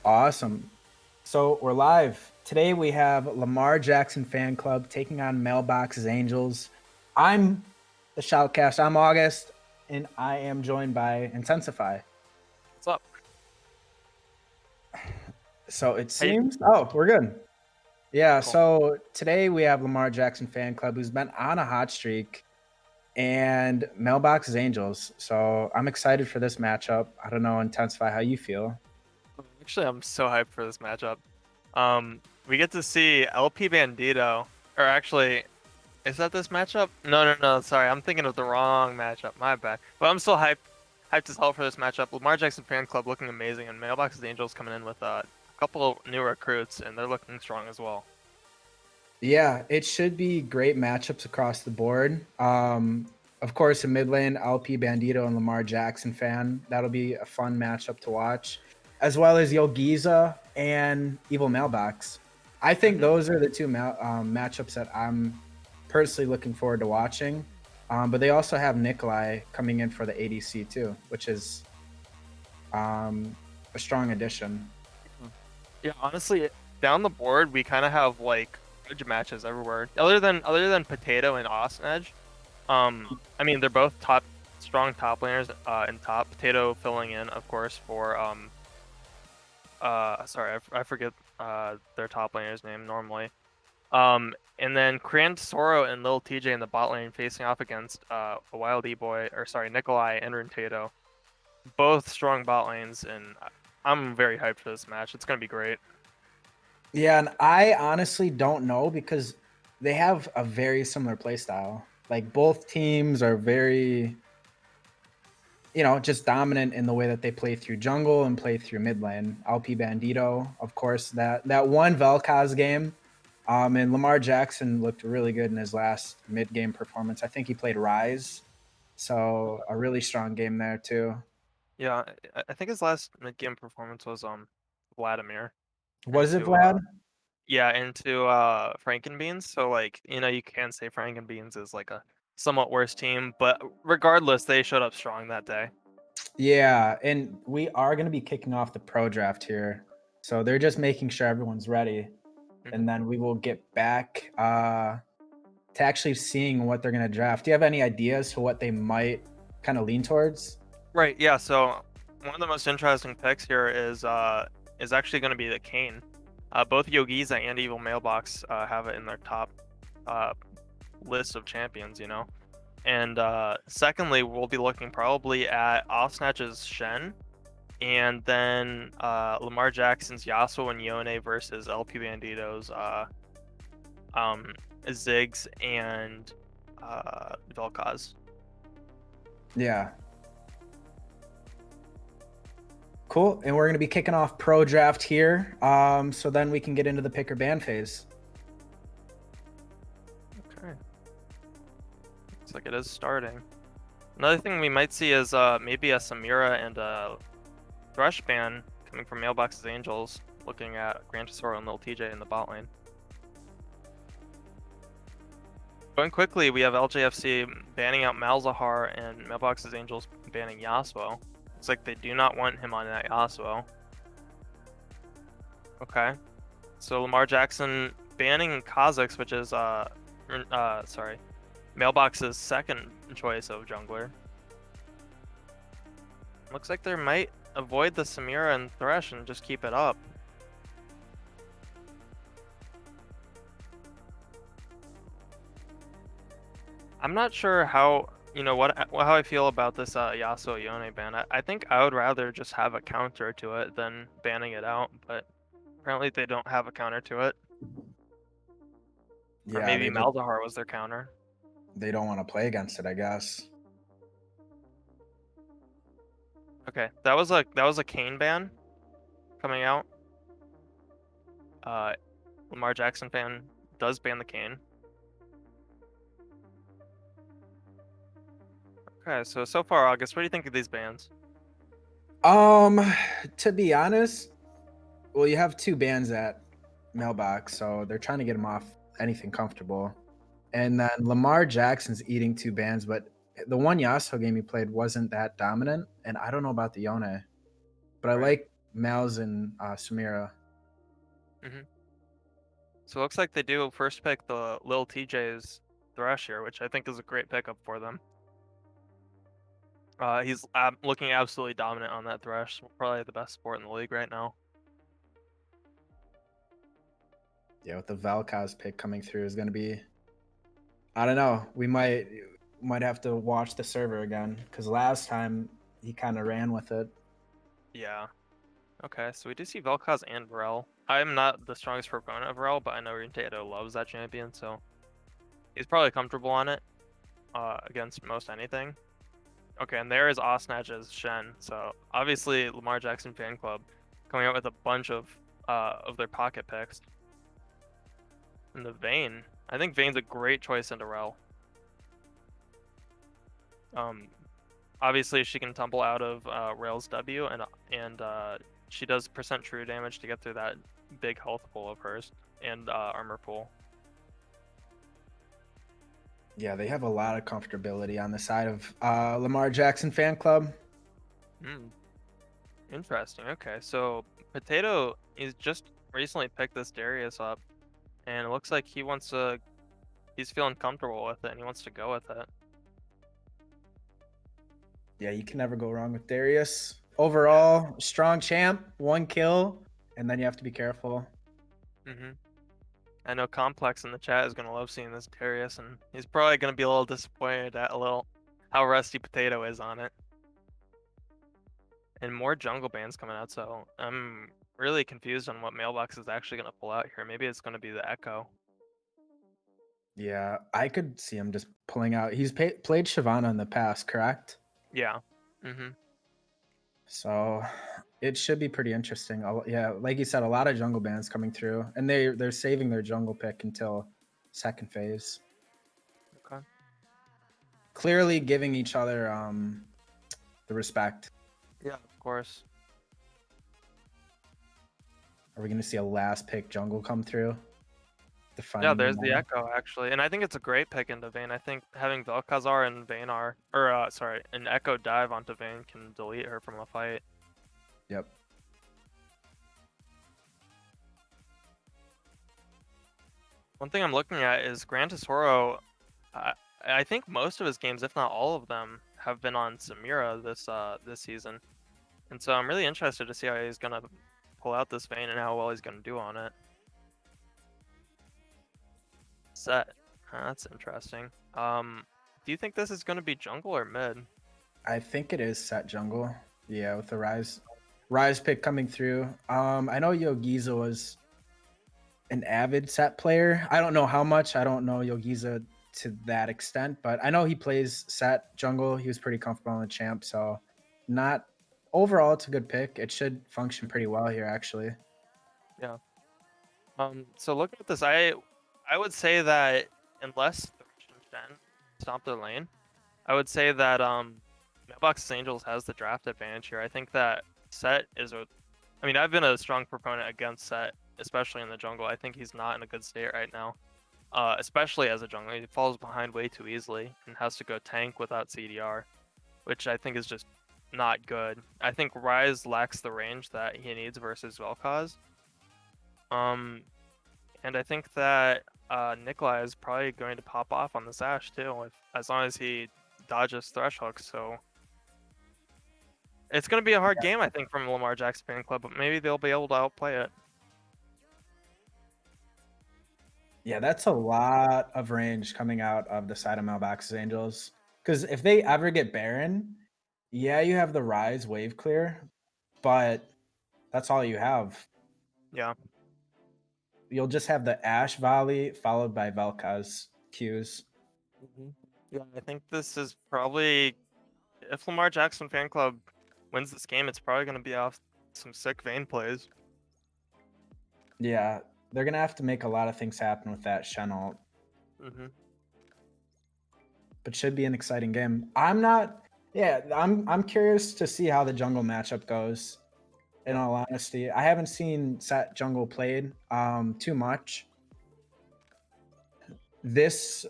Awesome. So we're live. Today we have Lamar Jackson Fan Club taking on Mailbox's Angels. I'm the Shoutcast. I'm August, and I am joined by Intensify. What's up? So it How you doing? seems, oh, we're good. Yeah, Cool. so today we have Lamar Jackson Fan Club who's been on a hot streak and Mailbox's Angels. So I'm excited for this matchup. I don't know, Intensify, how you feel. Actually, I'm so hyped for this matchup. We get to see LP Bandito, or actually, is that this matchup? No. Sorry, I'm thinking of the wrong matchup. My bad. But I'm still hyped as hell for this matchup. Lamar Jackson Fan Club looking amazing, and Mailbox's Angels coming in with a couple new recruits, and they're looking strong as well. Yeah, it should be great matchups across the board. Of course, in mid lane, LP Bandito and Lamar Jackson fan. That'll be a fun matchup to watch, as well as Yogiza and Evil Mailbox. I think hmm those are the two matchups that I'm personally looking forward to watching. But they also have Nikolai coming in for the ADC too, which is a strong addition. Yeah, honestly, down the board, we kind of have like good matches everywhere, other than Potato and Austin Edge. I mean, they're both strong top laners. In top, Potato filling in, of course, for sorry, I forget their top laner's name normally. And then Krant, Soro, and Lil TJ in the bot lane facing off against a Wild E-Boy, or sorry, Nikolai and Potato. Both strong bot lanes, and I'm very hyped for this match. It's gonna be great. Yeah, and I honestly don't know because they have a very similar play style. Like both teams are very, just dominant in the way that they play through jungle and play through mid lane. LP Bandito, of course, that one Vel'Koz game, and Lamar Jackson looked really good in his last mid game performance. I think he played Rise, so a really strong game there too. Yeah, I think his last mid-game performance was Vladimir Was it into Vlad? yeah, into Frankenbeans. So like, you can say Frankenbeans is like a somewhat worse team, but regardless, they showed up strong that day. Yeah, and we are going to be kicking off the pro draft here. So they're just making sure everyone's ready. hmm And then we will get back to actually seeing what they're going to draft. Do you have any ideas to what they might kind of lean towards? Right, yeah, so one of the most interesting picks here is actually going to be the Kane. Both Yogiza and Evil Mailbox have it in their top uh list of champions. And secondly, we'll be looking probably at Offsnatch's Shen, and then Lamar Jackson's Yasuo and Yone versus LP Bandito's um, Ziggs and Vel'Koz. Yeah. Cool. And we're going to be kicking off pro draft here. So then we can get into the pick or ban phase. Okay, looks like it is starting. Another thing we might see is maybe a Samira and a Thresh ban coming from Mailbox's Angels, looking at Grand Tesoro and Lil TJ in the bot lane. Going quickly, we have LJFC banning out Malzahar and Mailbox's Angels banning Yasuo. It's like they do not want him on that Yasuo. Okay. So Lamar Jackson banning Kha'Zix, which is sorry, Mailbox's second choice of jungler. Looks like they might avoid the Samira and Thresh and just keep it up. I'm not sure how how I feel about this Yasuo Yone ban. I think I would rather just have a counter to it than banning it out, but apparently they don't have a counter to it. Or Yeah, maybe Malzahar was their counter. they don't want to play against it, I guess. Okay, that was a Kane ban coming out. Uh, Lamar Jackson fan does ban the Kane. Okay, so far, August, what do you think of these bans? Um, to be honest, well, you have two bands at Mailbox, so they're trying to get him off anything comfortable. And then Lamar Jackson's eating two bans, but the one Yasuo game he played wasn't that dominant. And I don't know about the Yone, but I Right. like Mal's and Samira. Hmm. So it looks like they do first pick the Lil TJ's Thresh here, which I think is a great pickup for them. He's looking absolutely dominant on that Thresh. Probably the best support in the league right now. Yeah, with the Valkaz pick coming through is going to be. I don't know. We might have to watch the server again because last time he kind of ran with it. Yeah. Okay, so we do see Vel'Koz and Varel. I'm not the strongest proponent of Varel, but I know Orientato loves that champion, so he's probably comfortable on it against most anything. Okay, and there is Osnatch's Shen. So obviously Lamar Jackson fan club coming out with a bunch of their pocket picks. And the Vayne, I think Vayne's a great choice into Rel. Obviously she can tumble out of Rel's W and she does percent true damage to get through that big health pool of hers and armor pool. Yeah, they have a lot of comfortability on the side of Lamar Jackson fan club. Hmm. Interesting. Okay, so Potato is just recently picked this Darius up, and it looks like he's feeling comfortable with it and he wants to go with it. Yeah, you can never go wrong with Darius. Overall, strong champ, 1 kill, and then you have to be careful. Mm-hmm. I know Complex in the chat is gonna love seeing this Darius, and he's probably gonna be a little disappointed at how rusty Potato is on it. And more jungle bans coming out, so I'm really confused on what Mailbox is actually gonna pull out here. Maybe it's gonna be the Echo. Yeah, I could see him just pulling out. He's played Shyvana in the past, correct? Yeah. Mm-hmm. So it should be pretty interesting. Yeah, like you said, a lot of jungle bans coming through, and they're saving their jungle pick until second phase. Okay. Clearly giving each other the respect. Yeah, of course. Are we going to see a last pick jungle come through? Yeah, Defining the there's the meta? Echo actually, and I think it's a great pick into Vayne. I think having Vel'Kazar and Vayne or sorry, an Echo dive onto Vayne can delete her from a fight. Yep. One thing I'm looking at is Gran Tesoro. I think most of his games, if not all of them, have been on Samira this season, and so I'm really interested to see how he's gonna pull out this Vayne and how well he's gonna do on it. Set. That's interesting. Do you think this is gonna be jungle or mid? I think it is set jungle. Yeah, with the rise pick coming through. I know Yogiza was an avid set player. I don't know how much. I don't know Yogiza to that extent, but I know he plays set jungle. He was pretty comfortable on the champ, so not overall it's a good pick. It should function pretty well here actually. Yeah. So looking at this, I would say that unless Thresh and Shen stomp their lane, I would say that Mailbox Angels has the draft advantage here. I think that Set is I mean, I've been a strong proponent against Set, especially in the jungle. I think he's not in a good state right now, especially as a jungler. He falls behind way too easily and has to go tank without CDR, which I think is just not good. I think Ryze lacks the range that he needs versus Vel'Koz. And I think that Nikolai is probably going to pop off on the Sash too, as long as he dodges Thresh hooks. So it's going to be a hard game, I think, from Lamar Jackson fan club, but maybe they'll be able to outplay it. Yeah, that's a lot of range coming out of the side of Mailbox's Angels. Because if they ever get Baron, yeah, you have the Rise wave clear, but that's all you have. Yeah. You'll just have the Ash Volley followed by Vel'Koz Qs. Yeah, I think this is probably, if Lamar Jackson fan club wins this game, it's probably going to be off some sick Vayne plays. Yeah, they're gonna have to make a lot of things happen with that Shen ult, but should be an exciting game. I'm not. Yeah, I'm curious to see how the jungle matchup goes. In Yeah. all honesty, I haven't seen set jungle played too much this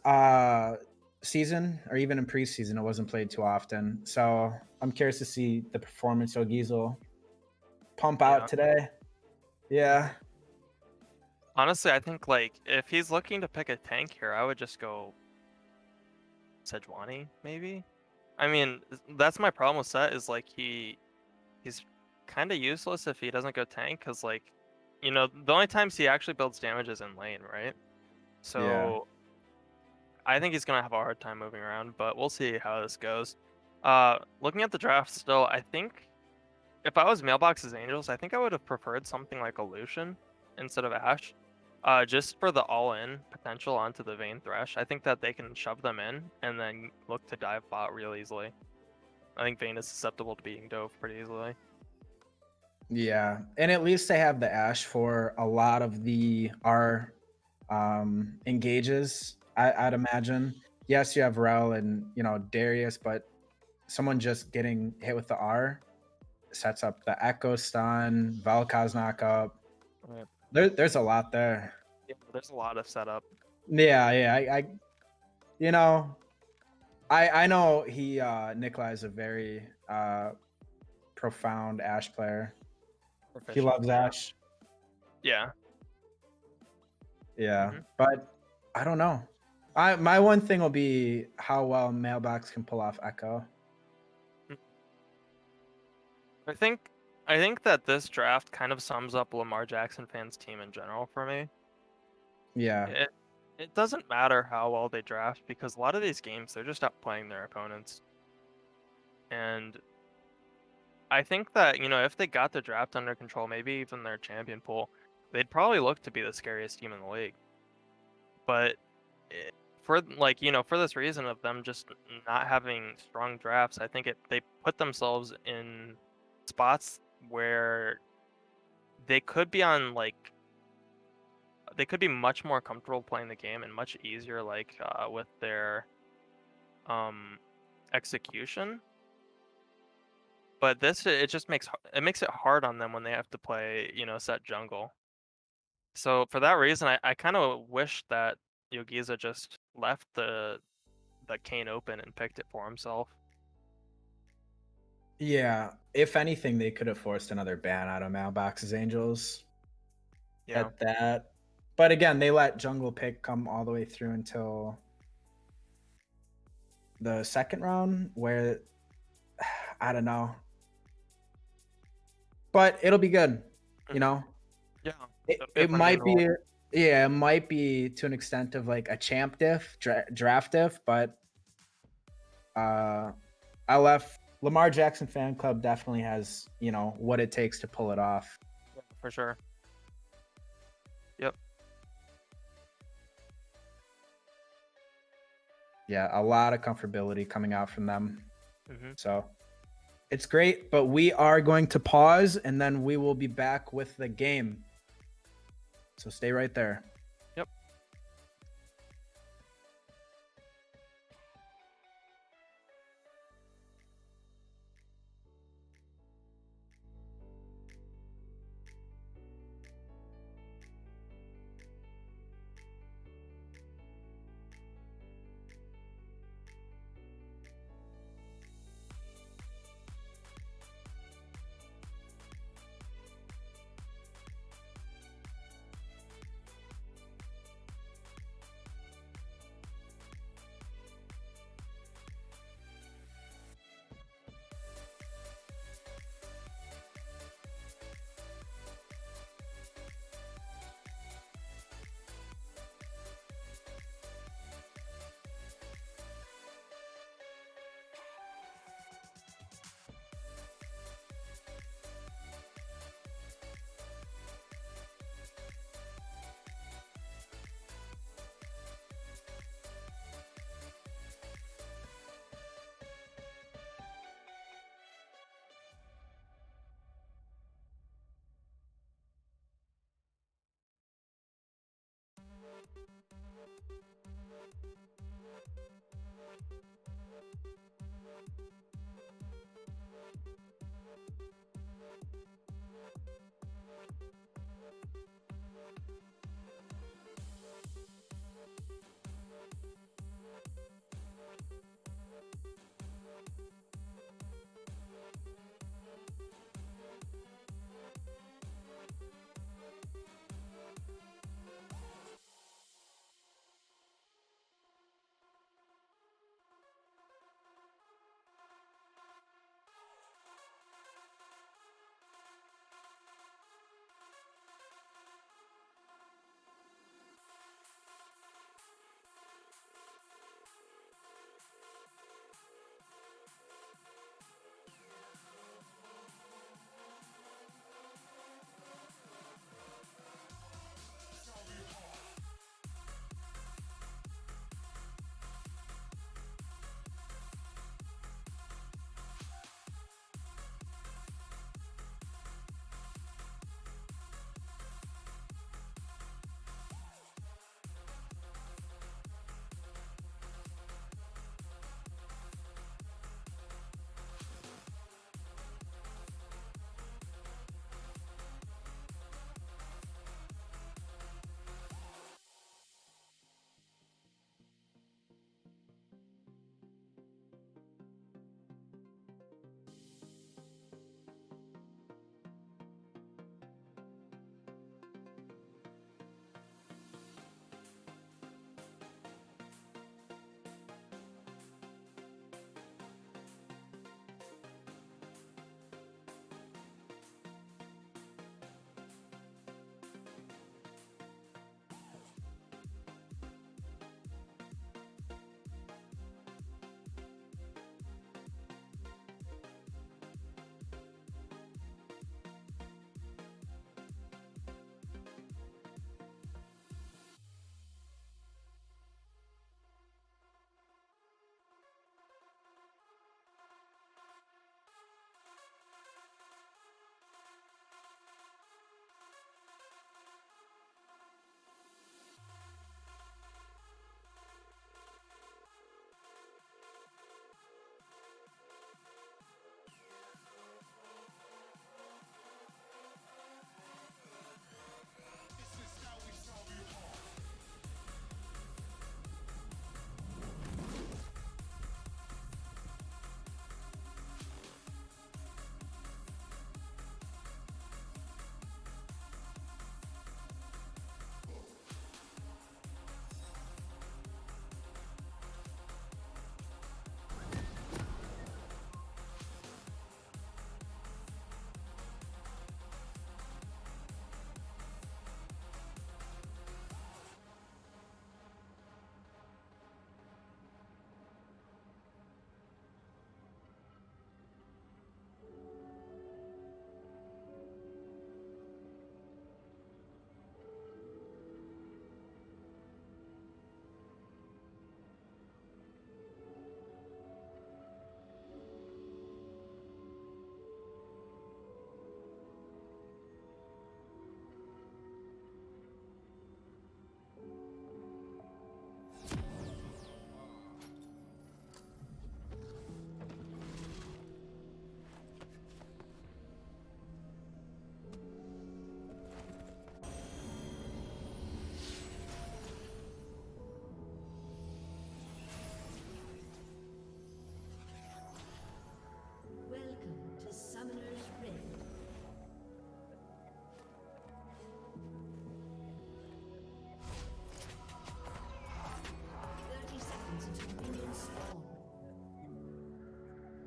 season, or even in preseason. It wasn't played too often, so I'm curious to see the performance of Giesel. pump out Yeah. today. Yeah. Honestly, I think like if he's looking to pick a tank here, I would just go Sejuani, maybe. I mean, that's my problem with Set is like he's kind of useless if he doesn't go tank because like, the only times he actually builds damage is in lane, right? Yeah. So I think he's gonna have a hard time moving around, but we'll see how this goes. Looking at the draft still, I think if I was Mailbox's Angels, I think I would have preferred something like a Lucian instead of Ashe. Just for the all-in potential onto the Vayne Thresh. I think that they can shove them in and then look to dive bot real easily. I think Vayne is susceptible to being dove pretty easily. Yeah. And at least they have the Ash for a lot of the R engages, I'd imagine. Yes, you have Rel and Darius, but someone just getting hit with the R sets up the Echo stun, Valkaz knockup. Right. There's a lot there. Yeah, there's a lot of setup. Yeah, yeah. You know, I know Nikolai is a very profound Ash player. He Proficient. loves Yeah. Ash. Yeah. Yeah, hmm but I don't know. My one thing will be how well Mailbox can pull off Echo. I think I think that this draft kind of sums up Lamar Jackson fans' team in general for me. Yeah, It it doesn't matter how well they draft because a lot of these games they're just outplaying their opponents. And I think that, if they got the draft under control, maybe even their champion pool, they'd probably look to be the scariest team in the league. But for like, for this reason of them just not having strong drafts, I think they put themselves in spots where they could be on like they could be much more comfortable playing the game and much easier like with their um execution. But this it just makes it hard on them when they have to play, set jungle. So for that reason, I kind of wish that Yogiza just left the cane open and picked it for himself. yeah. If anything, they could have forced another ban out of Mailbox's Angels Yeah. at that. But again, they let Jungle Pick come all the way through until the second round, where I don't know. But it'll be good, you Mhm. know. Yeah. It, It'll be a it fun game might to watch. be, yeah, it might be to an extent of like a champ diff, draft diff, but uh, I left Lamar Jackson fan club definitely has what it takes to pull it off. Yeah, for sure. Yep. Yeah, a lot of comfortability coming out from them. hmm So it's great, but we are going to pause and then we will be back with the game. So stay right there. Yep.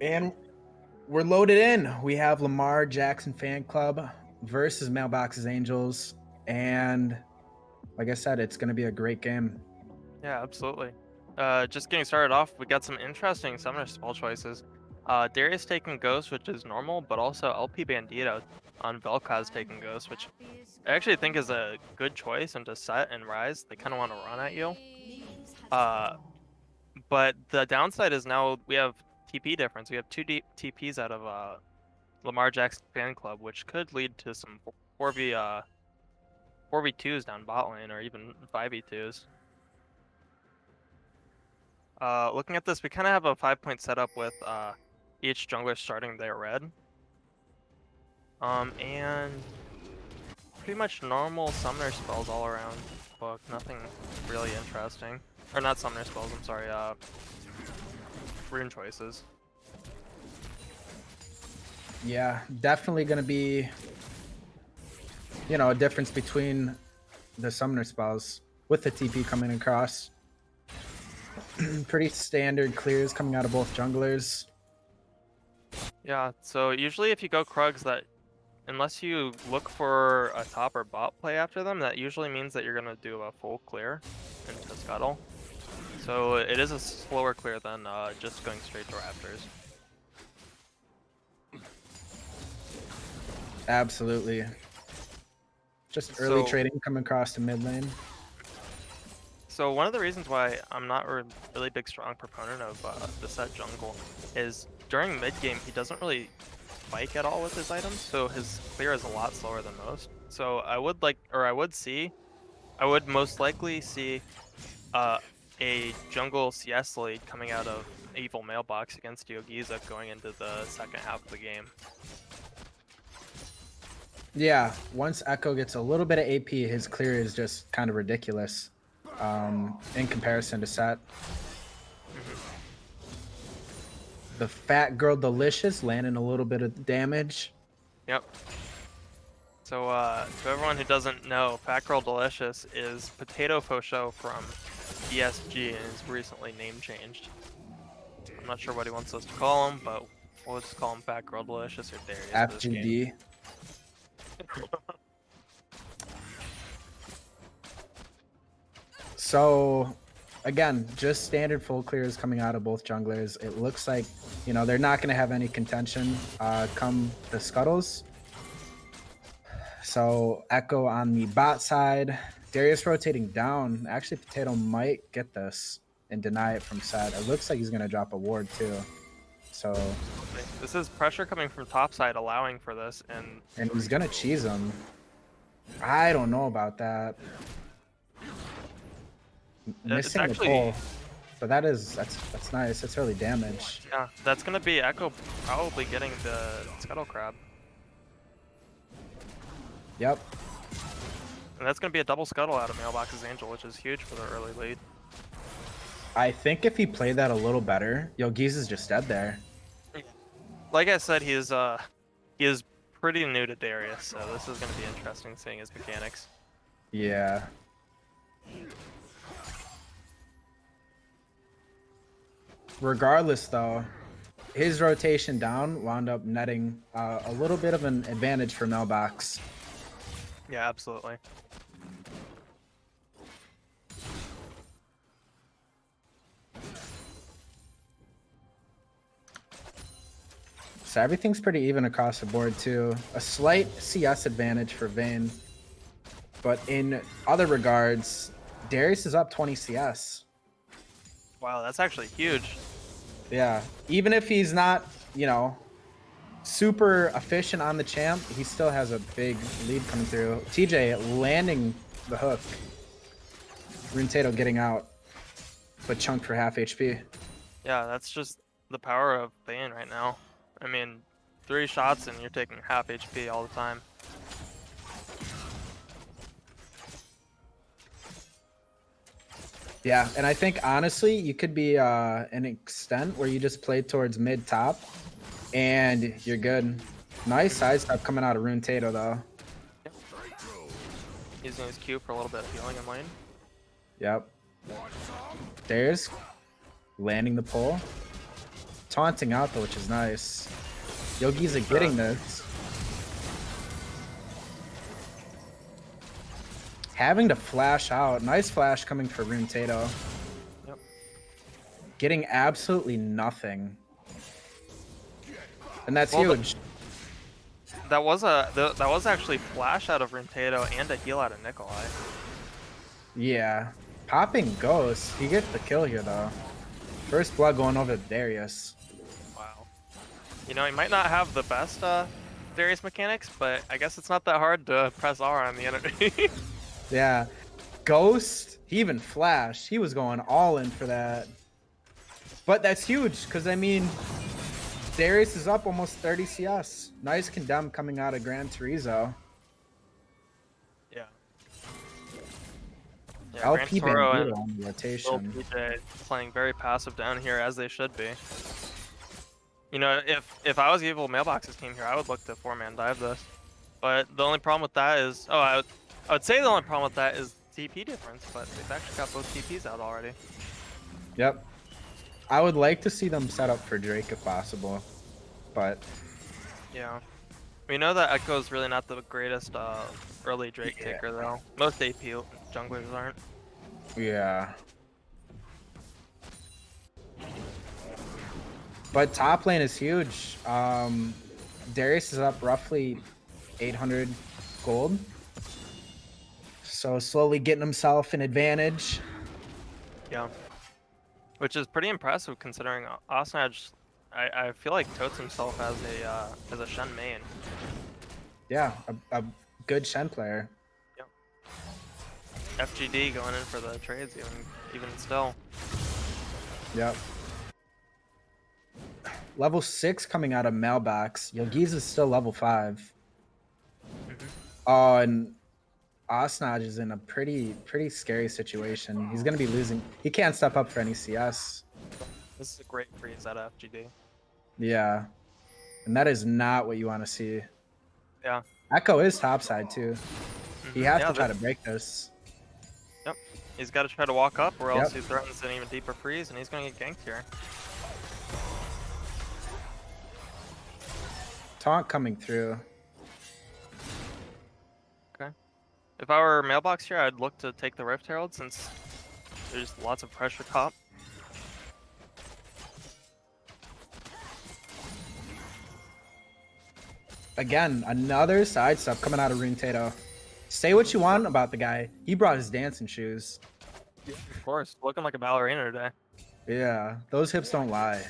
And we're loaded in. We have Lamar Jackson Fan Club versus Mailbox's Angels. And like I said, it's going to be a great game. Yeah, absolutely. Just getting started off, we got some interesting summoner spell choices. Darius taking Ghost, which is normal, but also LP Bandito on Vel'Koz taking Ghost, which I actually think is a good choice into set and rise. They kind of want to run at you. Uh, but the downside is now we have TP difference. We have two deep TPs out of Lamar Jackson Fan Club, which could lead to some 4v2s down bot lane or even 5v2s. Looking at this, we kind of have a 5-point setup with each jungler starting their red. And pretty much normal summoner spells all around book. Nothing really interesting. Or not summoner spells, I'm sorry, rune choices. Yeah, definitely going to be, a difference between the summoner spells with the TP coming across. Pretty standard clears coming out of both junglers. Yeah, so usually if you go Krugs, that unless you look for a top or bot play after them, that usually means that you're gonna do a full clear into Scuttle. So it is a slower clear than just going straight to Raptors. Absolutely. Just early trading coming across the mid lane. So one of the reasons why I'm not a really big strong proponent of the set jungle is during mid game he doesn't really spike at all with his items, so his clear is a lot slower than most. So I would most likely see a jungle CS lead coming out of Evil Mailbox against Yogiza going into the second half of the game. Yeah, once Echo gets a little bit of AP, his clear is just kind of ridiculous in comparison to Set. The Fat Girl Delicious landing a little bit of damage. Yep. So to everyone who doesn't know, Fat Girl Delicious is Potato Fosho from ESG and is recently name changed. I'm not sure what he wants us to call him, but we'll just call him Fat Girl Delicious or Darius. FGD. So, again, just standard full clears coming out of both junglers. It looks like, they're not going to have any contention come the scuttles. So, Echo on the bot side. Darius rotating down. Actually, Potato might get this and deny it from Set. It looks like he's going to drop a ward, too. So this is pressure coming from top side allowing for this, and he's going to cheese him. I don't know about that. Missing the pull, but that's nice. That's early damage. Yeah, that's gonna be Echo probably getting the Scuttle Crab. Yep. And that's gonna be a double Scuttle out of Mailbox's Angel, which is huge for the early lead. I think if he played that a little better, Yogiz is just dead there. Like I said, he is pretty new to Darius, so this is gonna be interesting seeing his mechanics. Yeah. Regardless, though, his rotation down wound up netting a little bit of an advantage for Mailbox. Yeah, absolutely. So everything's pretty even across the board, too. A slight CS advantage for Vayne. But in other regards, Darius is up 20 CS. Wow, that's actually huge. Yeah, even if he's not, super efficient on the champ, he still has a big lead coming through. TJ landing the hook. Runetato getting out, but Chunk for half HP. Yeah, that's just the power of Vayne right now. I mean, 3 shots and you're taking half HP all the time. Yeah, and I think honestly, you could be an extent where you just play towards mid top, and you're good. Nice side step coming out of Runetato though. Yep. Using his Q for a little bit of healing in lane. Yep. There's landing the pull. taunting out though, which is nice. Yogi's are getting this. Having to flash out. Nice flash coming for Rune Tato. Yep. Getting absolutely nothing. And that's Well, huge. That was actually flash out of Rentato and a heal out of Nikolai. Yeah. Popping Ghost. He gets the kill here though. First blood going over to Darius. Wow. You know, he might not have the best Darius mechanics, but I guess it's not that hard to press R on the enemy. Yeah. Ghost, he even flashed. He was going all in for that. But that's huge, because I mean, Darius is up almost 30 CS. Nice condemn coming out of Gran Turismo. Yeah. LP Gran Toro Bandito and on the Lil rotation. PJ playing very passive down here, as they should be. You know, if I was Evil Mailbox's team here, I would look to 4-man dive this. But the only problem with that is, I would say the only problem with that is TP difference, but they've actually got both TPs out already. Yep. I would like to see them set up for Drake if possible, but Yeah. We know that Echo's really not the greatest early Drake taker though. Most AP junglers aren't. yeah. But top lane is huge. Darius is up roughly 800 gold. So slowly getting himself an advantage. Yeah. Which is pretty impressive considering Osnage, I feel like totes himself as a Shen main. Yeah, a good Shen player. Yep. FGD going in for the trades even still. Yep. Level 6 coming out of Mailbox. Yogiz is still level 5. Oh, and Osnage is in a pretty scary situation. He's gonna be losing. He can't step up for any CS. This is a great freeze out of FGD. Yeah, and that is not what you want to see. Yeah. Echo is topside too. He has to try to that- break this. Yep. He's got to try to walk up, or else he threatens an even deeper freeze, and he's gonna get ganked here. Taunt coming through. Okay. If I were Mailbox here, I'd look to take the Rift Herald since there's lots of pressure top. Again, another sidestep coming out of Rune Tato. Say what you want about the guy. He brought his dancing shoes. Yeah, of course, looking like a ballerina today. Yeah, those hips don't lie.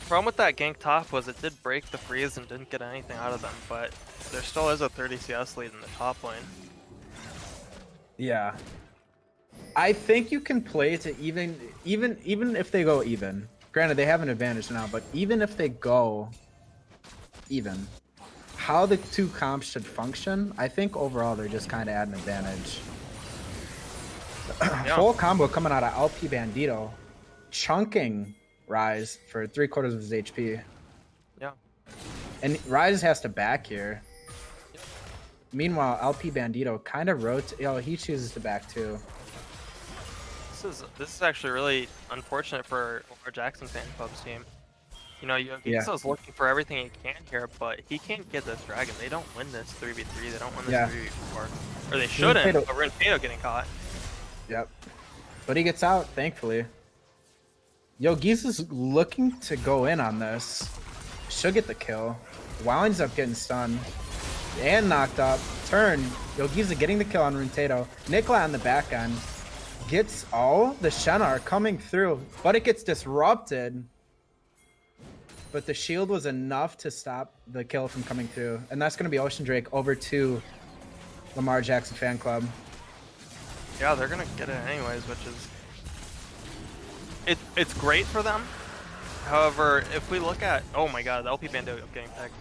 Problem with that gank top was it did break the freeze and didn't get anything out of them, but there still is a 30 CS lead in the top lane. Yeah. I think you can play to even if they go even. Granted, they have an advantage now, but even if they go even, how the two comps should function, I think overall they're just kind of at an advantage. Yeah. Full combo coming out of LP Bandito, chunking Rise for 3/4 of his HP. Yeah. And Rise has to back here. Meanwhile, LP Bandito kind of he chooses to back too. This is actually really unfortunate for our Jackson fan club's team. You know, Yogizo's looking for everything he can here, but he can't get this dragon. They don't win this 3v3. They don't win this 3v4. Or they shouldn't, but Rentato getting caught. Yep. But he gets out, thankfully. Yogiz is looking to go in on this. Should get the kill. Winds up getting stunned. And knocked up. Turn. Yogiz getting the kill on Rentato. Nikolai on the back end. Gets all the Shen are coming through, but it gets disrupted. But the shield was enough to stop the kill from coming through. And that's going to be Ocean Drake over to Lamar Jackson fan club. Yeah, they're going to get it anyways, which is... It's great for them. However, if we look at... Oh my god, the LP Bandito getting picked.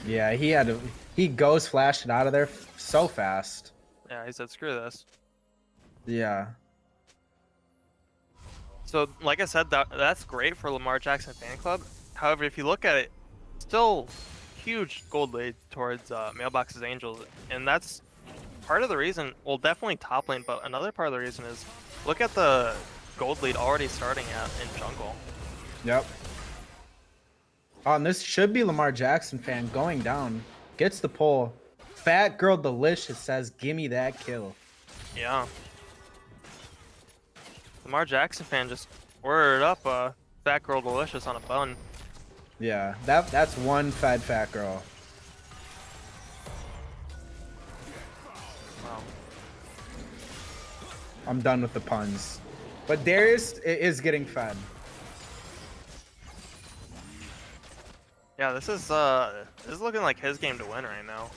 Yeah, he ghost flashed it out of there so fast. Yeah, he said, screw this. Yeah. So, like I said, that's great for Lamar Jackson fan club. However, if you look at it, still huge gold lead towards Mailbox's Angels, and that's part of the reason, well, definitely top lane, but another part of the reason is look at the gold lead already starting at in jungle. Yep. Oh, and this should be Lamar Jackson fan going down. Gets the pull. Fat Girl Delicious says, "Gimme that kill." Yeah. Lamar Jackson fan just ordered up Fat Girl Delicious on a bun. Yeah, that's one fat girl. Wow. I'm done with the puns. But Darius is getting fed. Yeah, this is looking like his game to win right now.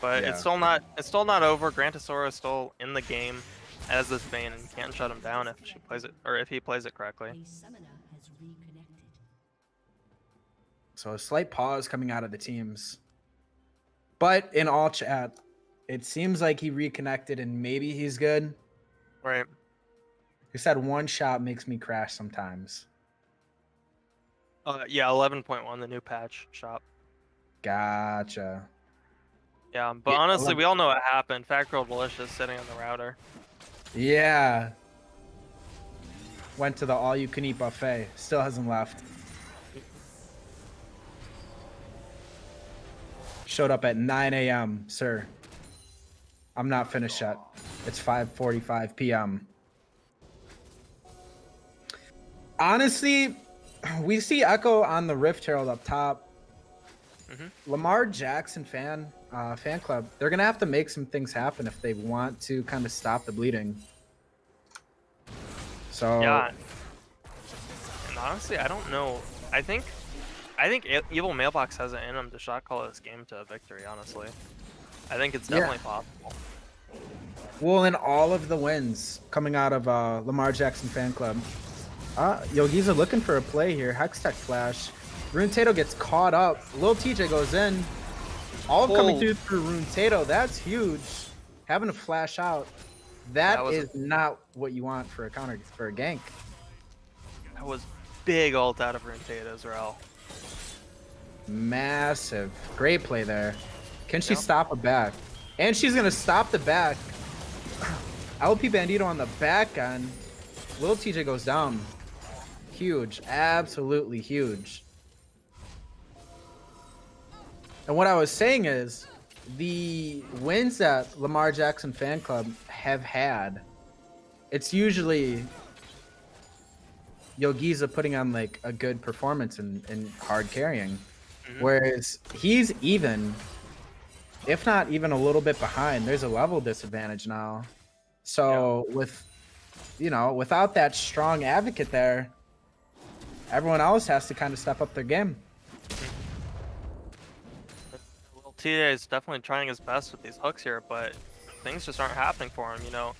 But Yeah. it's still not over. Grantosaurus is still in the game as this Vayne, and you can't shut him down if she plays it, or if he plays it correctly. A summoner has reconnected. So a slight pause coming out of the teams. But in all chat, it seems like he reconnected and maybe he's good. Right. He said one shot makes me crash sometimes. Yeah, 11.1, the new patch shop. Gotcha. Yeah, but Yeah, honestly, we all know what happened. Fat Girl Delicious sitting on the router. Yeah. Went to the all-you-can-eat buffet. Still hasn't left. Showed up at 9 a.m., sir. I'm not finished yet. It's 5:45 p.m. Honestly, we see Echo on the Rift Herald up top. Lamar Jackson fan club. They're gonna have to make some things happen if they want to kind of stop the bleeding. So Yeah. And honestly, I don't know. I think Evil Mailbox has it in him to shot call this game to a victory. Honestly, I think it's definitely possible. well, in all of the wins coming out of Lamar Jackson fan club, Yogi's are looking for a play here. Hextech flash. Rune Tato gets caught up. Lil TJ goes in. All coming through Rune Tato. That's huge. Having to flash out. That is not what you want for a counter for a gank. That was big ult out of Rune Tato as well. Massive. Great play there. Can she stop a back? And she's going to stop the back. LP Bandito on the back end. Lil TJ goes down. Huge. Absolutely huge. And what I was saying is, the wins that Lamar Jackson fan club have had, it's usually Yogiza putting on like a good performance and hard carrying. Whereas he's even, if not even a little bit behind. There's a level disadvantage now. So without that strong advocate there, everyone else has to kind of step up their game. Well, TJ is definitely trying his best with these hooks here, but things just aren't happening for him. You know,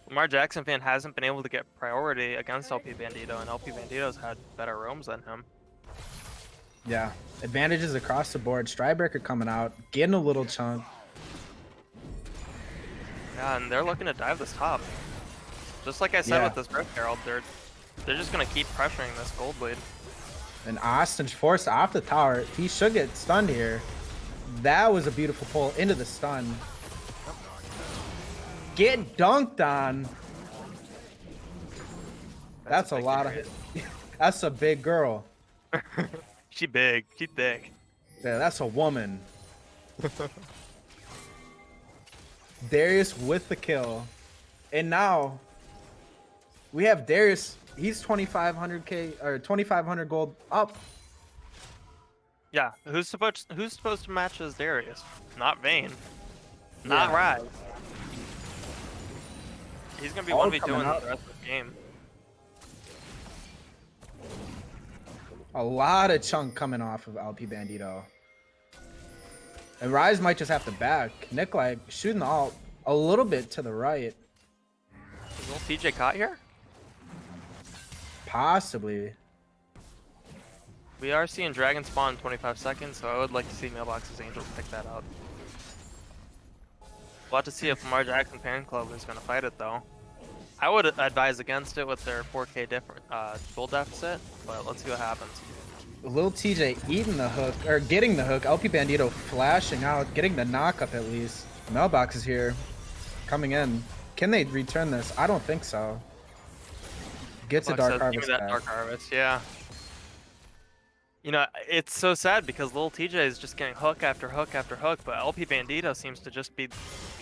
Lamar Jackson fan hasn't been able to get priority against LP Bandito, and LP Bandito's had better roams than him. Yeah, advantages across the board. Strybreaker coming out, getting a little chunk. Yeah, and they're looking to dive this top. Just like I said with this Rift Herald, they're just gonna keep pressuring this gold lead. And Austin's forced off the tower. He should get stunned here. That was a beautiful pull into the stun. Get dunked on. That's a lot of. That's a big girl. She big. She thick. Yeah, that's a woman. Darius with the kill. And now we have Darius. He's 2,500k or 2,500 gold up. Yeah, who's supposed to match as Darius? Not Vayne. Not Rise. He's gonna be 1v2 in the rest of the game. A lot of chunk coming off of LP Bandito. And Rise might just have to back. Nikolai shooting the ult a little bit to the right. Is little TJ caught here? Possibly. We are seeing Dragon spawn in 25 seconds, so I would like to see Mailbox's Angels pick that up. We'll have to see if Lamar Jackson Fan Club is going to fight it, though. I would advise against it with their 4k gold deficit, but let's see what happens. Lil TJ eating the hook, or getting the hook. LP Bandito flashing out, getting the knock up at least. Mailbox is here, coming in. Can they return this? I don't think so. Gets a Buck Dark says, "Give me Harvest that back. Dark Harvest." Yeah. You know, it's so sad because little TJ is just getting hook after hook after hook, but LP Bandito seems to just be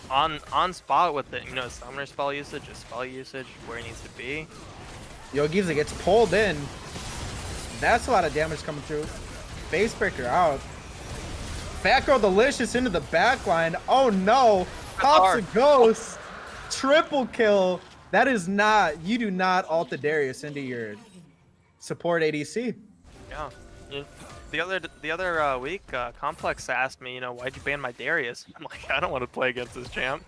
on spot with it. You know, summoner spell usage, his spell usage, where he needs to be. Yogiza gets pulled in. That's a lot of damage coming through. Face breaker out. Fat Girl Delicious into the back line. Oh no. Pops a ghost. Triple kill. That is not, you do not ult the Darius into your support ADC. Yeah. The other week, Complex asked me, you know, why'd you ban my Darius? I'm like, I don't want to play against this champ.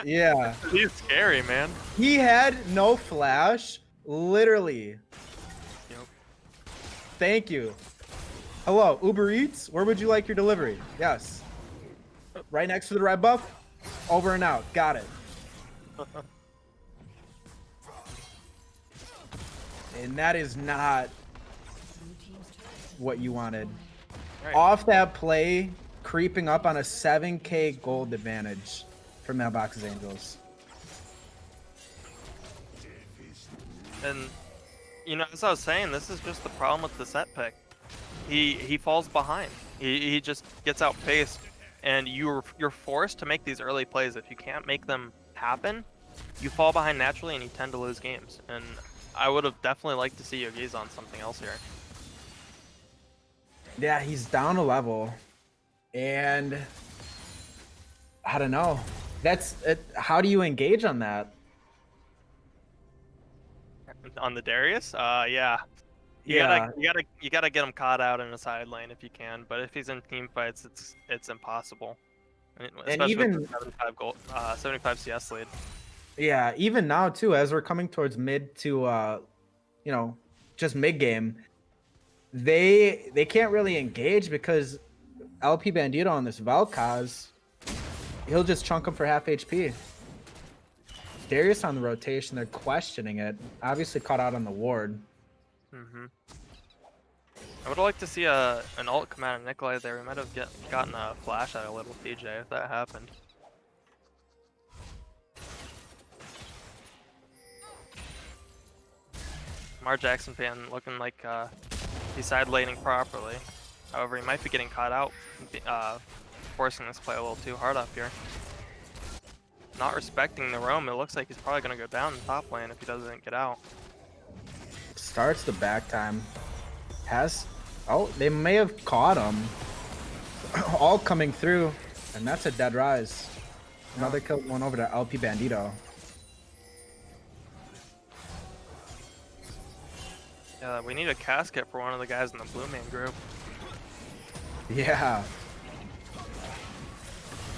Yeah. He's scary, man. He had no flash. Literally. Yep. Thank you. Hello, Uber Eats. Where would you like your delivery? Yes. Right next to the red buff. Over and out. Got it. And that is not what you wanted. Right. Off that play, creeping up on a 7K gold advantage for Mailbox's Angels. And you know, as I was saying, this is just the problem with the set pick. He falls behind. He just gets outpaced, and you're forced to make these early plays. If you can't make them happen, you fall behind naturally, and you tend to lose games. And I would have definitely liked to see Yogi's on something else here. Yeah, he's down a level, and I don't know. That's it. How do you engage on that? On the Darius, yeah. You gotta get him caught out in a side lane if you can. But if he's in team fights, it's impossible. Especially even with the 75 CS lead. yeah, even now too, as we're coming towards mid to you know, just mid game, they can't really engage because LP Bandito on this Vel'Koz, he'll just chunk him for half HP. Darius on the rotation, they're questioning it. Obviously caught out on the ward. Mm-hmm. I would like to see an ult come out of Nikolai there. We might have gotten a flash out of little TJ if that happened. Lamar Jackson fan looking like he's side laning properly. However, he might be getting caught out, forcing this play a little too hard up here. Not respecting the roam. It looks like he's probably going to go down in top lane if he doesn't get out. Starts the back time. Oh, they may have caught him. All coming through, and that's a dead rise. Another kill going over to LP Bandito. Yeah, we need a casket for one of the guys in the Blue Man group. Yeah.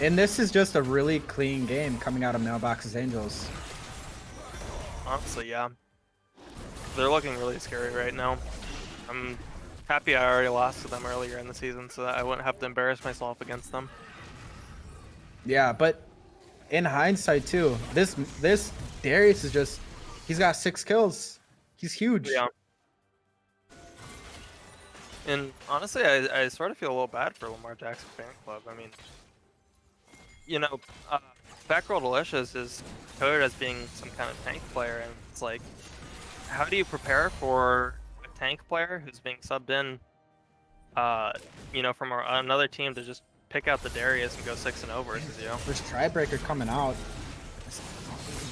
And this is just a really clean game coming out of Mailbox's Angels. Honestly, yeah. They're looking really scary right now. I'm happy I already lost to them earlier in the season so that I wouldn't have to embarrass myself against them. Yeah, but in hindsight too, this Darius is just, he's got 6 kills. He's huge. Yeah. And honestly, I sort of feel a little bad for Lamar Jackson fan club. I mean, you know, Batgirl Delicious is coded as being some kind of tank player, and it's like, how do you prepare for a tank player who's being subbed in, you know, from another team to just pick out the Darius and go 6-0 versus you? There's Tribreaker coming out.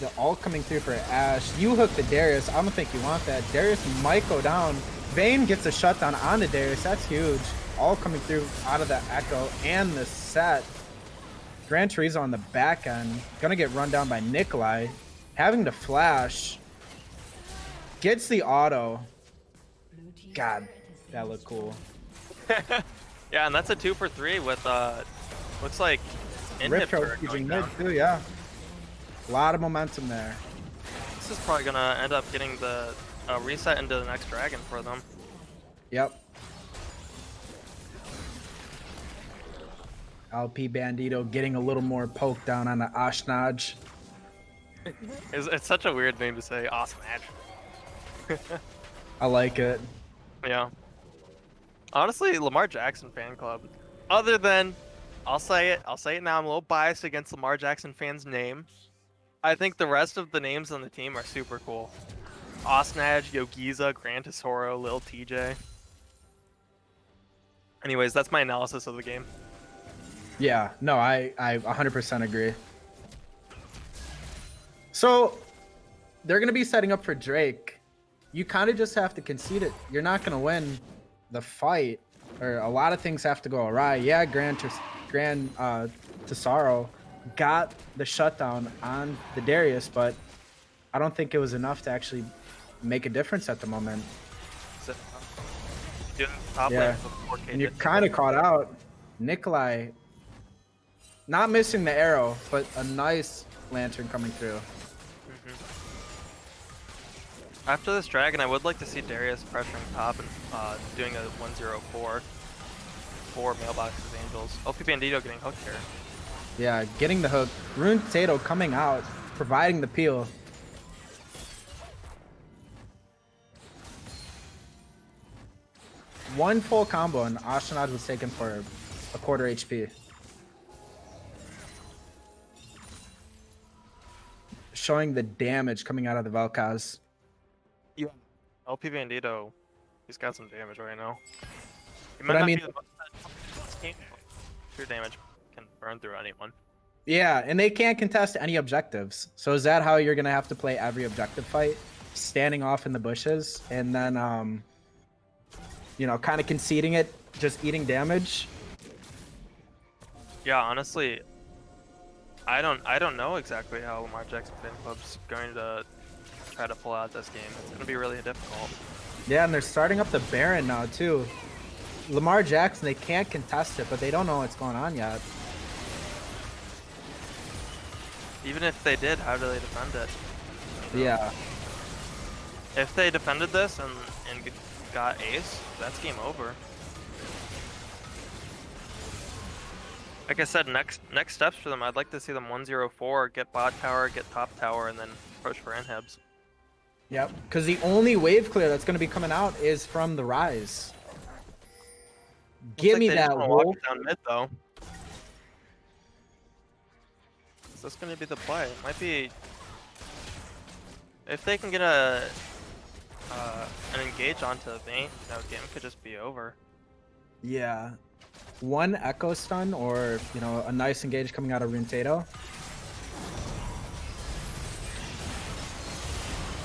The ult coming through for Ashe. You hook the Darius. I don't think you want that. Darius might go down. Vayne gets a shutdown on the Darius. That's huge. All coming through out of the Echo and the set. Gran Turismo on the back end. Gonna get run down by Nikolai. Having to flash. Gets the auto. God, that looked cool. Yeah, and that's a 2 for 3 with looks like Rift inhibitor using going mid down. too, yeah. A lot of momentum there. This is probably gonna end up getting the reset into the next dragon for them. Yep. LP Bandito getting a little more poke down on the Ashnaj. It's such a weird name to say, awesome match. I like it. Yeah. Honestly, Lamar Jackson fan club, other than I'll say it. I'll say it now. I'm a little biased against Lamar Jackson fans' name. I think the rest of the names on the team are super cool. Osnaj, Yogiza, Grand Tesoro, Lil TJ. Anyways, that's my analysis of the game. Yeah, no, I 100% agree. So they're going to be setting up for Drake. You kind of just have to concede it. You're not going to win the fight, or a lot of things have to go awry. Yeah, Grand Tesoro got the shutdown on the Darius, but I don't think it was enough to actually make a difference at the moment. So, doing top Yeah. lane with 4K And you're did- kind of caught out. Nikolai not missing the arrow, but a nice lantern coming through. After this dragon, I would like to see Darius pressuring top and doing a 1-0-4 for Mailbox's Angels. LP Bandito getting hooked here. Yeah, getting the hook. Rune Potato coming out, providing the peel. One full combo and Ashnod was taken for a quarter HP. Showing the damage coming out of the Vel'Koz. Yeah. LP Bandito, he's got some damage right now. He But might I not mean- be the most team, but pure damage can burn through anyone. Yeah, and they can't contest any objectives. So is that how you're gonna have to play every objective fight? Standing off in the bushes and then you know, kind of conceding it, just eating damage. Yeah, honestly, I don't know exactly how Lamar Jackson fan club's going to try to pull out this game. It's gonna be really difficult. Yeah, and they're starting up the Baron now too. Lamar Jackson, they can't contest it, but they don't know what's going on yet. Even if they did, how do they defend it? You know? Yeah. If they defended this and got ace, that's game over. Like I said, next steps for them, I'd like to see them 1-0-4, get bot tower, get top tower, and then push for inhibs. Yep. Because the only wave clear that's going to be coming out is from the Rise. Give Looks me like they just that wanna walk wolf. it down mid though. Is this gonna be the play? It might be. If they can get an engage onto the Vayne, you know, game could just be over. Yeah. One Echo stun or, you know, a nice engage coming out of Runtato.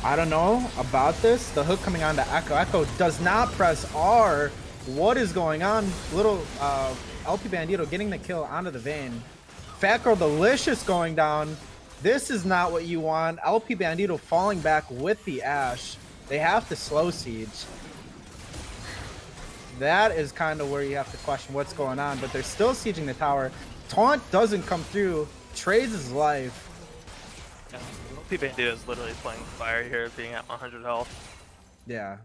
I don't know about this. The hook coming on to Echo. Echo does not press R. What is going on? Little LP Bandito getting the kill onto the Vayne. Fat Girl Delicious going down. This is not what you want. LP Bandito falling back with the Ash. They have to slow siege. That is kind of where you have to question what's going on, but they're still sieging the tower. Taunt doesn't come through. Trades his life. Yeah. LP Bandito is literally playing fire here, being at 100 health. Yeah.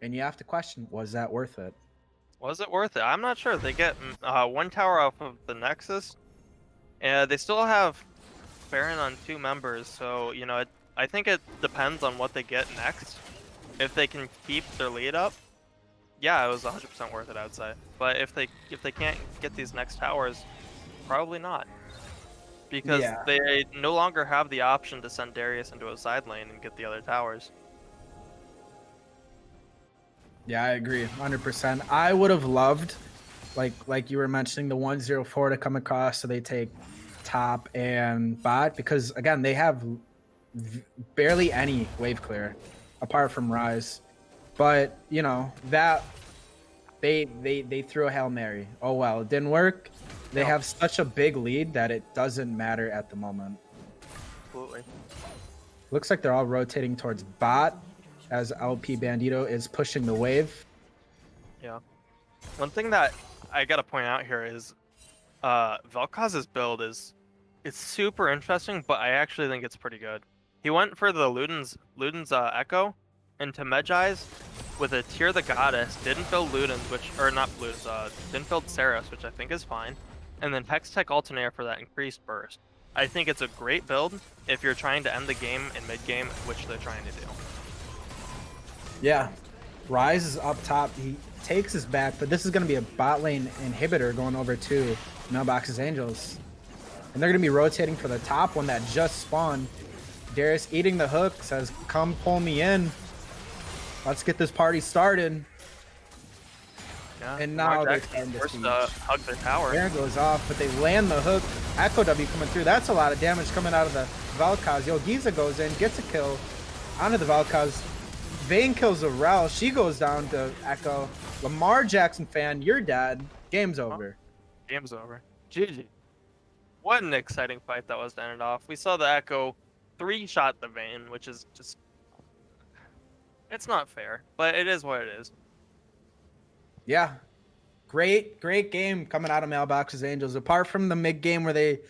And you have to question, was that worth it? Was it worth it? I'm not sure. They get one tower off of the Nexus, and they still have Baron on 2 members. So you know, I think it depends on what they get next. If they can keep their lead up, yeah, it was 100% worth it, I'd say. But if they can't get these next towers, probably not, because Yeah. they no longer have the option to send Darius into a side lane and get the other towers. Yeah, I agree, 100%. I would have loved, like you were mentioning, the 1-0-4 to come across, so they take top and bot, because again, they have barely any wave clear apart from Rise. But you know that they threw a Hail Mary. Oh well, it didn't work. They No. have such a big lead that it doesn't matter at the moment. Absolutely. Looks like they're all rotating towards bot as LP Bandito is pushing the wave. Yeah. One thing that I gotta point out here is Vel'Koz's build is it's super interesting, but I actually think it's pretty good. He went for the Luden's Echo into Medjai's with a Tear the Goddess, didn't build Luden's, didn't build Saros, which I think is fine, and then Hextech Alternator for that increased burst. I think it's a great build if you're trying to end the game in mid game, which they're trying to do. Yeah, Rise is up top. He takes us back, but this is going to be a bot lane inhibitor going over to Mailbox's Angels. And they're going to be rotating for the top one that just spawned. Darius eating the hook, says, come pull me in. Let's get this party started. Yeah, And Lamar now they're Jackson starting to forced siege. to hug their tower. Baron goes off, but they land the hook. Echo W coming through. That's a lot of damage coming out of the Valkaz. Yo, Giza goes in, gets a kill onto the Valkaz. Vayne kills the Rel. She goes down to Echo. Lamar Jackson fan, you're dead. Game's over. Game's over. GG. What an exciting fight that was to end it off. We saw the Echo 3-shot the Vayne, which is just... It's not fair, but it is what it is. Yeah. Great game coming out of Mailbox's Angels. Apart from the mid game where they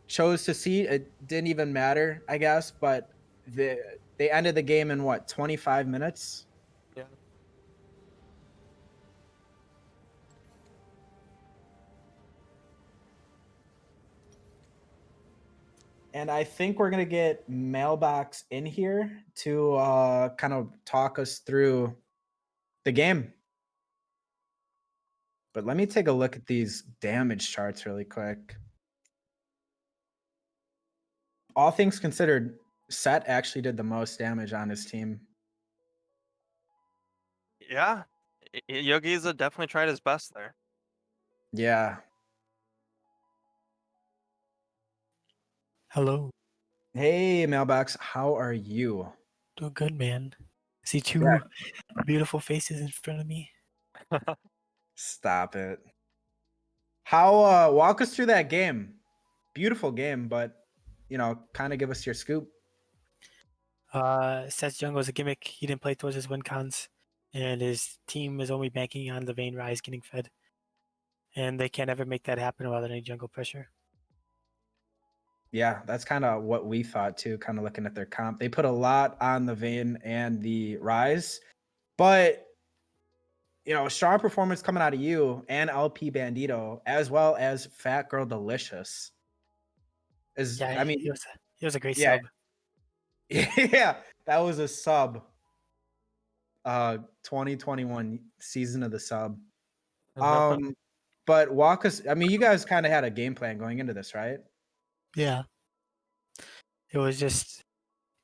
chose to see, it didn't even matter, I guess, but they ended the game in what, 25 minutes? Yeah. And I think we're gonna get Mailbox in here to kind of talk us through the game. But let me take a look at these damage charts really quick. All things considered, Set actually did the most damage on his team. Yeah. Yogiza definitely tried his best there. Yeah. Hello. Hey, Mailbox, how are you? Doing good, man. See two Yeah. beautiful faces in front of me. Stop it. How walk us through that game? Beautiful game, but kind of give us your scoop. Seth's jungle is a gimmick. He didn't play towards his win cons, and his team is only banking on the Vayne Rise getting fed. And they can't ever make that happen without any jungle pressure. Yeah, that's kind of what we thought too, kind of looking at their comp. They put a lot on the Vayne and the Rise, but strong performance coming out of you and LP Bandito, as well as Fat Girl Delicious. Yeah, he was a great yeah, sub. yeah, that was a sub. 2021 season of the sub. But walk us. I mean, you guys kind of had a game plan going into this, right? Yeah. It was just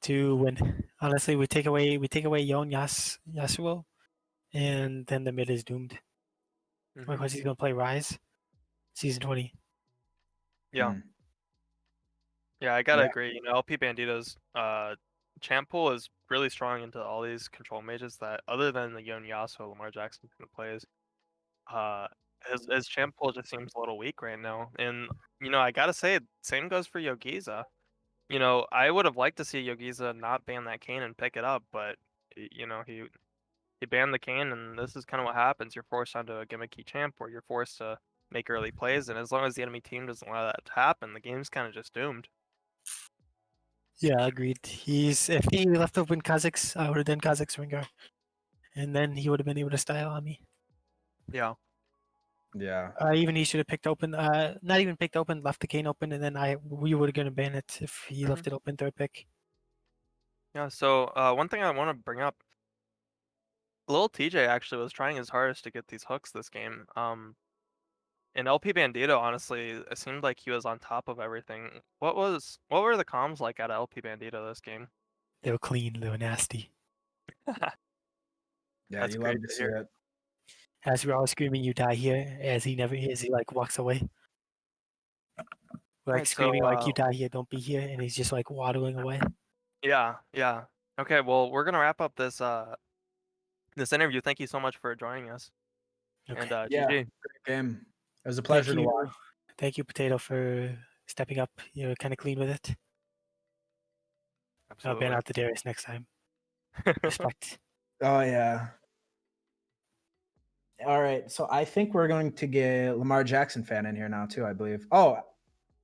to win. Honestly, we take away Yon Yasuo, and then the mid is doomed. Because he's gonna play Rise, season 20. Yeah. Mm. Yeah, I gotta Yeah. agree. LP Bandito's champ pool is really strong into all these control mages that, other than the Yon Yasuo Lamar Jackson kind of plays, his champ pool just seems a little weak right now. And I gotta say, same goes for Yogiza. I would have liked to see Yogiza not ban that Kayn and pick it up, but he banned the Kayn, and this is kind of what happens. You're forced onto a gimmicky champ, or you're forced to make early plays, and as long as the enemy team doesn't allow that to happen, the game's kind of just doomed. Yeah, agreed. If he left open Kha'Zix, I would have done Kha'Zix Rengar, and then he would have been able to style on me. Yeah. Yeah. Even he should have picked open. Not even picked open, left the Kayn open, and then we would have gonna ban it if he left it open third pick. Yeah. So one thing I want to bring up, Lil TJ actually was trying his hardest to get these hooks this game. And LP Bandito, honestly, it seemed like he was on top of everything. What were the comms like out of LP Bandito this game? They were clean. They were nasty. Yeah, That's you great love to to see hear. it. As we're all screaming, "You die here!" As he like walks away. We're like Right, so, screaming like, "You die here! Don't be here!" And he's just like waddling away. Yeah. Okay, well, we're gonna wrap up this this interview. Thank you so much for joining us. Okay. And Yeah, GG. great game. It was a pleasure to watch. Thank you, Potato, for stepping up. You're kind of clean with it. I'll ban Absolutely. out the Darius next time. Respect. Oh yeah. All right, so I think we're going to get Lamar Jackson fan in here now too, I believe. Oh,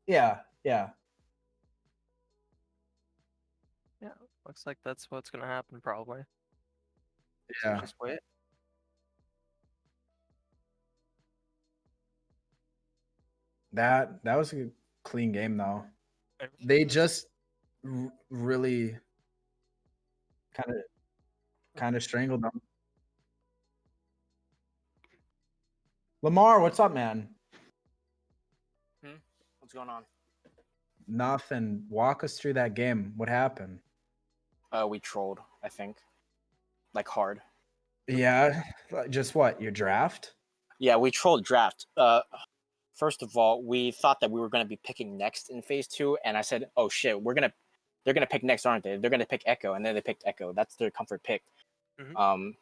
yeah. Yeah, looks like that's what's gonna happen probably. So Yeah. just wait. That was a clean game though. Everything They was- just really kind of strangled them. Lamar, what's up, man? What's going on? Nothing. Walk us through that game. What happened? We trolled, I think, like hard. Yeah, just what? Your draft? Yeah, we trolled draft. First of all, we thought that we were going to be picking next in phase 2, and I said, "Oh shit, they're gonna pick next, aren't they? They're gonna pick Echo," and then they picked Echo. That's their comfort pick. Mhm.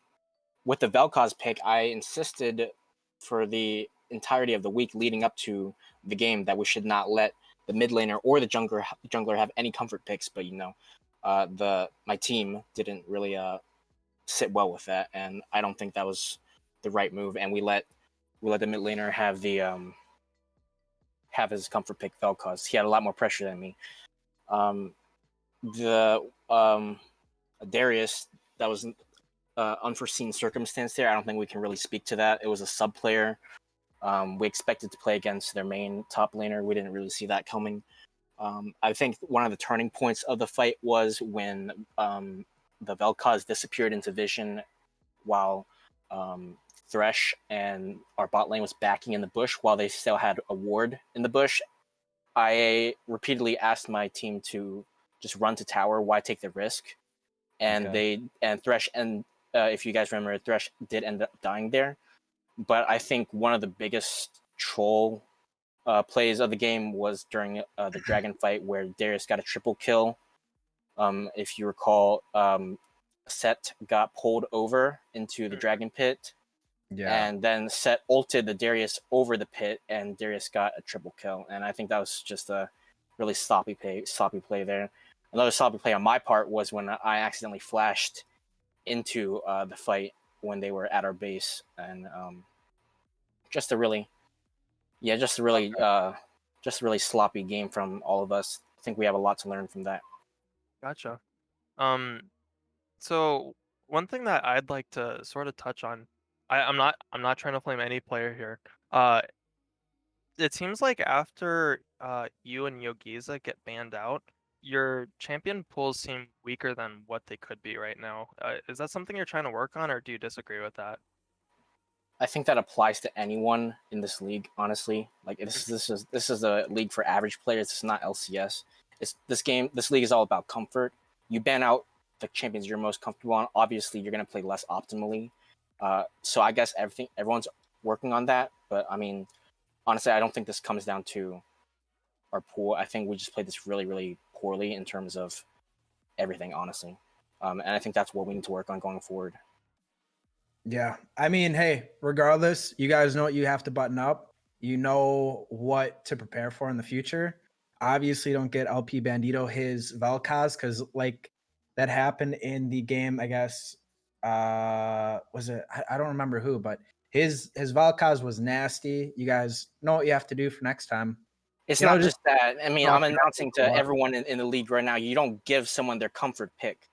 With the Vel'Koz pick, I insisted for the entirety of the week leading up to the game that we should not let the mid laner or the jungler have any comfort picks. But my team didn't really sit well with that, and I don't think that was the right move. And we let the mid laner have his comfort pick Vel'Koz. He had a lot more pressure than me. The Darius, that was unforeseen circumstance there. I don't think we can really speak to that. It was a sub player. We expected to play against their main top laner. We didn't really see that coming. I think one of the turning points of the fight was when the Vel'Koz disappeared into vision while Thresh and our bot lane was backing in the bush while they still had a ward in the bush. I repeatedly asked my team to just run to tower. Why take the risk? And Thresh, and if you guys remember, Thresh did end up dying there. But I think one of the biggest troll plays of the game was during the dragon fight where Darius got a triple kill. If you recall, Set got pulled over into the dragon pit. Yeah. And then Set ulted the Darius over the pit, and Darius got a triple kill. And I think that was just a really sloppy play there. Another sloppy play on my part was when I accidentally flashed into the fight when they were at our base, and just a really sloppy game from all of us. I think we have a lot to learn from that. Gotcha. So one thing that I'd like to sort of touch on, I'm not trying to blame any player here. It seems like after you and Yogiza get banned out, your champion pools seem weaker than what they could be right now. Is that something you're trying to work on, or do you disagree with that? I think that applies to anyone in this league. Honestly, like this is a league for average players. It's not LCS. This league is all about comfort. You ban out the champions you're most comfortable on. Obviously, you're gonna play less optimally. So I guess everyone's working on that. But I mean, honestly, I don't think this comes down to our pool. I think we just played this really, really poorly in terms of everything, honestly. And I think that's what we need to work on going forward. Yeah. I mean, hey, regardless, you guys know what you have to button up. You know what to prepare for in the future. Obviously, don't get LP Bandito his Vel'Koz because, like, that happened in the game, I guess. Was it? I don't remember who, but his Vel'Koz was nasty. You guys know what you have to do for next time. It's You know, not just that. I mean, No, I'm announcing to no. everyone in the league right now, you don't give someone their comfort pick.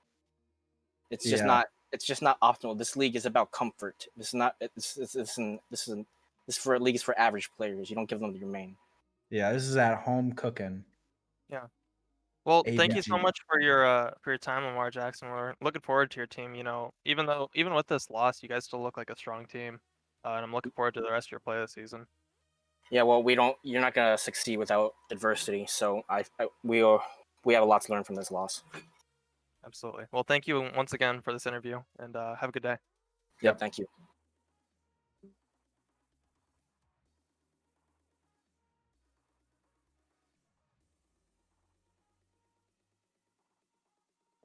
It's just Yeah. not. It's just not optimal. This league is about comfort. This is not. This league is for average players. You don't give them your main. Yeah, this is at home cooking. Yeah. Well, thank you so ABG. much for your time, Lamar Jackson. We're looking forward to your team. You know, even with this loss, you guys still look like a strong team, and I'm looking forward to the rest of your play this season. Yeah, well, we don't. You're not gonna succeed without adversity. So we have a lot to learn from this loss. Absolutely. Well, thank you once again for this interview, and have a good day. Yep. Thank you.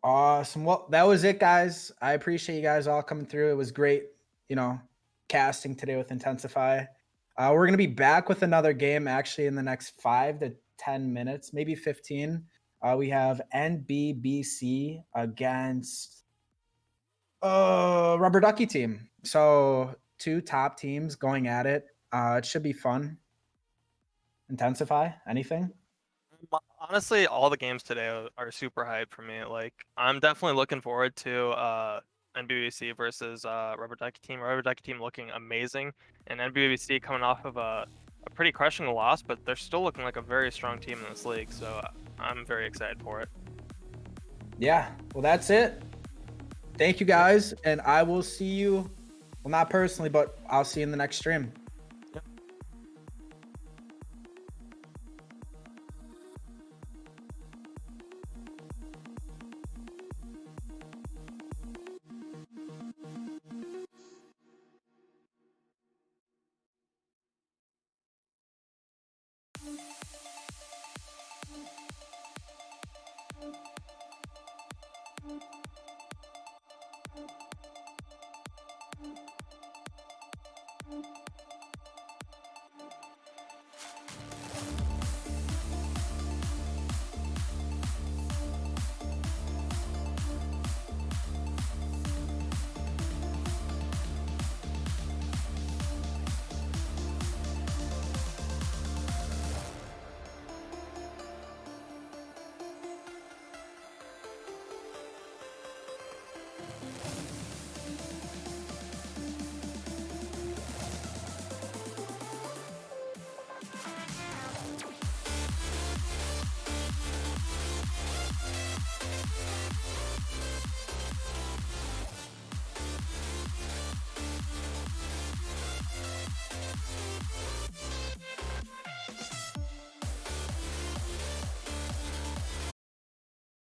Awesome. Well, that was it, guys. I appreciate you guys all coming through. It was great, casting today with Intensify. We're gonna be back with another game actually in the next 5 to 10 minutes, maybe 15. We have NBBC against Rubber Ducky team. So 2 top teams going at it. It should be fun. Intensify, anything? Honestly, all the games today are super hyped for me. Like, I'm definitely looking forward to NBBC versus Rubber Ducky team. Rubber Ducky team looking amazing, and NBBC coming off of a pretty crushing loss, but they're still looking like a very strong team in this league. So I'm very excited for it. Yeah. Well, that's it. Thank you guys, and I will see you. Well, not personally, but I'll see you in the next stream. Yeah.